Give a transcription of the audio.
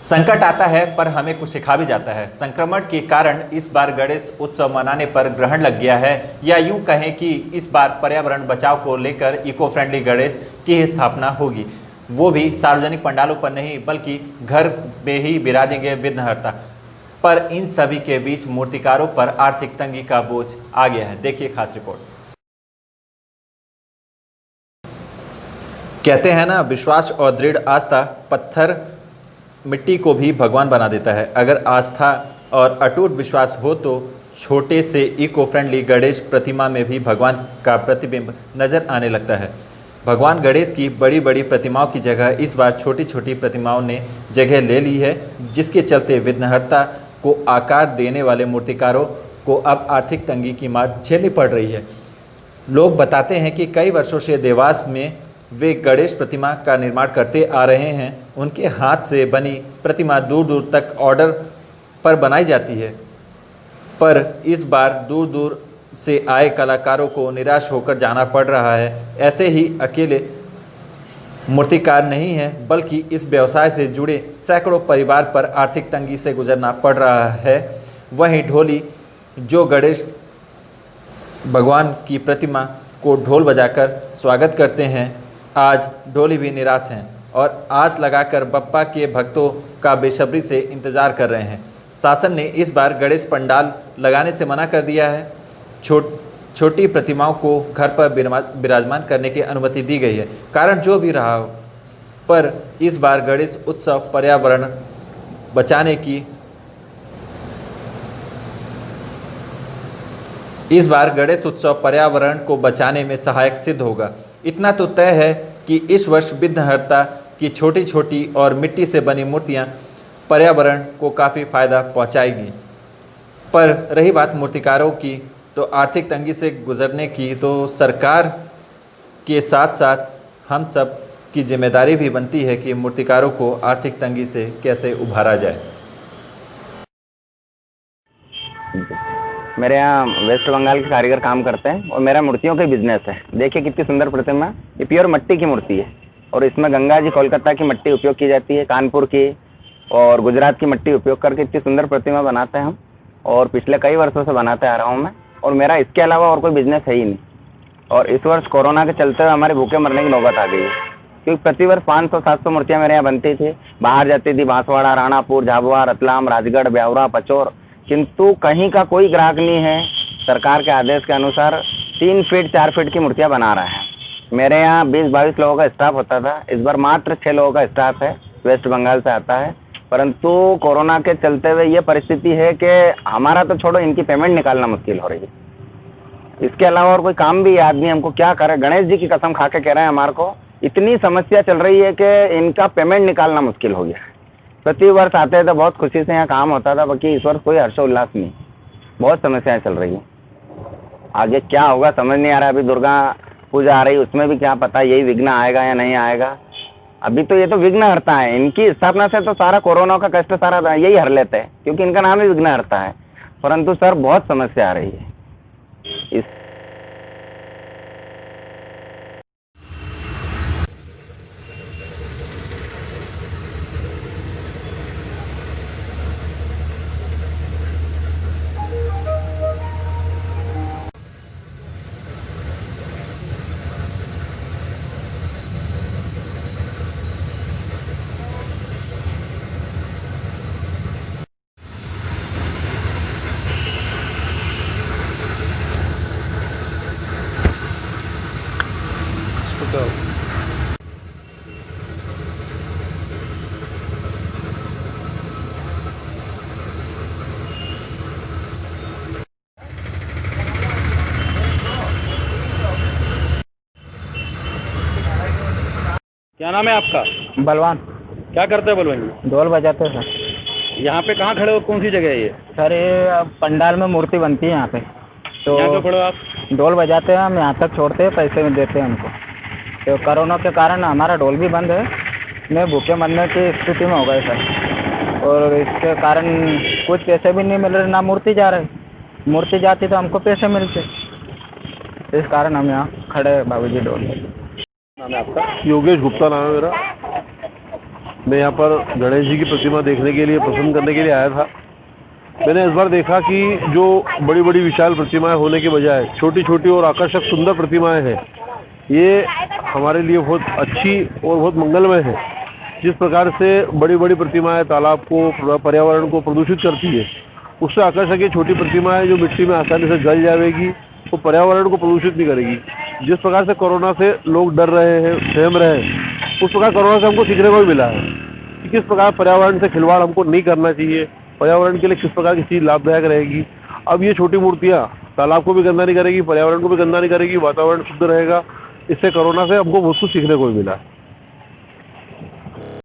संकट आता है पर हमें कुछ सिखा भी जाता है। संक्रमण के कारण इस बार गणेश उत्सव मनाने पर ग्रहण लग गया है, या यूं कहें कि इस बार पर्यावरण बचाव को लेकर इको फ्रेंडली गणेश की ही स्थापना होगी, वो भी सार्वजनिक पंडालों पर नहीं बल्कि घर में ही विराजेंगे विघ्नहर्ता। पर इन सभी के बीच मूर्तिकारों पर आर्थिक तंगी का बोझ आ गया है। देखिए खास रिपोर्ट। कहते हैं ना, विश्वास और दृढ़ आस्था पत्थर मिट्टी को भी भगवान बना देता है। अगर आस्था और अटूट विश्वास हो तो छोटे से इको फ्रेंडली गणेश प्रतिमा में भी भगवान का प्रतिबिंब नजर आने लगता है। भगवान गणेश की बड़ी बड़ी प्रतिमाओं की जगह इस बार छोटी छोटी प्रतिमाओं ने जगह ले ली है, जिसके चलते विघ्नहर्ता को आकार देने वाले मूर्तिकारों को अब आर्थिक तंगी की मार झेलनी पड़ रही है। लोग बताते हैं कि कई वर्षों से देवास में वे गणेश प्रतिमा का निर्माण करते आ रहे हैं। उनके हाथ से बनी प्रतिमा दूर दूर तक ऑर्डर पर बनाई जाती है, पर इस बार दूर दूर से आए कलाकारों को निराश होकर जाना पड़ रहा है। ऐसे ही अकेले मूर्तिकार नहीं हैं, बल्कि इस व्यवसाय से जुड़े सैकड़ों परिवार पर आर्थिक तंगी से गुजरना पड़ रहा है। वहीं ढोली जो गणेश भगवान की प्रतिमा को ढोल बजाकर स्वागत करते हैं, आज ढोली भी निराश हैं और आस लगाकर बप्पा के भक्तों का बेसब्री से इंतजार कर रहे हैं। शासन ने इस बार गणेश पंडाल लगाने से मना कर दिया है। छोटी प्रतिमाओं को घर पर विराजमान करने की अनुमति दी गई है। कारण जो भी रहा हो, पर इस बार गणेश उत्सव पर्यावरण बचाने की इस बार गणेश उत्सव पर्यावरण को बचाने में सहायक सिद्ध होगा। इतना तो तय है कि इस वर्ष विघ्नहर्ता की छोटी छोटी और मिट्टी से बनी मूर्तियां पर्यावरण को काफ़ी फायदा पहुंचाएगी। पर रही बात मूर्तिकारों की, तो आर्थिक तंगी से गुजरने की तो सरकार के साथ साथ हम सब की जिम्मेदारी भी बनती है कि मूर्तिकारों को आर्थिक तंगी से कैसे उभारा जाए। मेरे यहाँ वेस्ट बंगाल के कारीगर काम करते हैं और मेरा मूर्तियों का बिजनेस है। देखिए कितनी सुंदर प्रतिमा, ये प्योर मिट्टी की मूर्ति है और इसमें गंगा जी कोलकाता की मिट्टी उपयोग की जाती है, कानपुर की और गुजरात की मिट्टी उपयोग करके इतनी सुंदर प्रतिमा बनाते हैं हम, और पिछले कई वर्षों से बनाते आ रहा हूँ मैं। और मेरा इसके अलावा और कोई बिजनेस है ही नहीं। और इस वर्ष कोरोना के चलते हुए हमारे भूखे मरने की नौबत आ गई है, क्योंकि प्रतिवर्ष 500-700 मूर्तियाँ मेरे यहाँ बनती थी, बाहर जाती थी बांसवाड़ा, राणापुर, झाबुआ, रतलाम, राजगढ़, ब्यावरा, पचौर, किंतु कहीं का कोई ग्राहक नहीं है। सरकार के आदेश के अनुसार 3 फीट 4 फीट की मूर्तियाँ बना रहे हैं। मेरे यहाँ 20-22 लोगों का स्टाफ होता था, इस बार मात्र 6 लोगों का स्टाफ है, वेस्ट बंगाल से आता है। परंतु कोरोना के चलते हुए ये परिस्थिति है कि हमारा तो छोड़ो, इनकी पेमेंट निकालना मुश्किल हो रही है। इसके अलावा और कोई काम भी आदमी हमको क्या करे, गणेश जी की कसम खा के कह रहे हैं, हमारे को इतनी समस्या चल रही है कि इनका पेमेंट निकालना मुश्किल हो गया है। प्रति वर्ष आते थे, बहुत खुशी से यहाँ काम होता था, बाकी इस वर्ष कोई हर्षोल्लास नहीं, बहुत समस्याएं चल रही हैं। आगे क्या होगा समझ नहीं आ रहा। अभी दुर्गा पूजा आ रही है, उसमें भी क्या पता यही विघ्न आएगा या नहीं आएगा। अभी तो ये तो विघ्नहर्ता है, इनकी स्थापना से तो सारा कोरोना का कष्ट सारा यही हर लेते हैं, क्योंकि इनका नाम ही विघ्नहर्ता है। परंतु सर बहुत समस्या आ रही है इस क्या नाम है आपका? बलवान क्या करते हैं बलवान जी? ढोल बजाते हैं सर। यहाँ पे कहाँ खड़े हो, कौन सी जगह है ये? सर ये पंडाल में मूर्ति बनती है यहाँ पे, तो यहाँ क्यों खड़े हो आप? ढोल बजाते हैं हम, यहाँ तक छोड़ते हैं, पैसे में देते हैं हमको। तो कोरोना के कारण हमारा ढोल भी बंद है, मैं भूखे मरने की स्थिति में हो गए सर। और इसके कारण कुछ पैसे भी नहीं मिल रहे, ना मूर्ति जा रही, मूर्ति जाती तो हमको पैसे मिलते। इस कारण हम यहाँ खड़े हैं बाबूजी ढोल। नाम है आपका? योगेश गुप्ता नाम है मेरा। मैं यहाँ पर गणेश जी की प्रतिमा देखने के लिए, पसंद करने के लिए आया था। मैंने इस बार देखा कि जो बड़ी बड़ी विशाल प्रतिमाएं होने के बजाय छोटी छोटी और आकर्षक सुंदर प्रतिमाएं हैं, ये हमारे लिए बहुत अच्छी और बहुत मंगलमय है। जिस प्रकार से बड़ी बड़ी प्रतिमाएं तालाब को, पर्यावरण को प्रदूषित करती है, उससे आकर्षक ये छोटी प्रतिमाएं जो मिट्टी में आसानी से गल जाएगी, वो पर्यावरण को प्रदूषित नहीं करेगी। जिस प्रकार से कोरोना से लोग डर रहे हैं, सहम रहे हैं, उस प्रकार कोरोना से हमको सीखने को भी मिला है कि किस प्रकार पर्यावरण से खिलवाड़ हमको नहीं करना चाहिए, पर्यावरण के लिए किस प्रकार की चीज़ लाभदायक रहेगी। अब ये छोटी मूर्तियाँ तालाब को भी गंदा नहीं करेगी, पर्यावरण को भी गंदा नहीं करेगी, वातावरण शुद्ध रहेगा। इससे कोरोना से हमको बहुत कुछ सीखने को भी मिला है।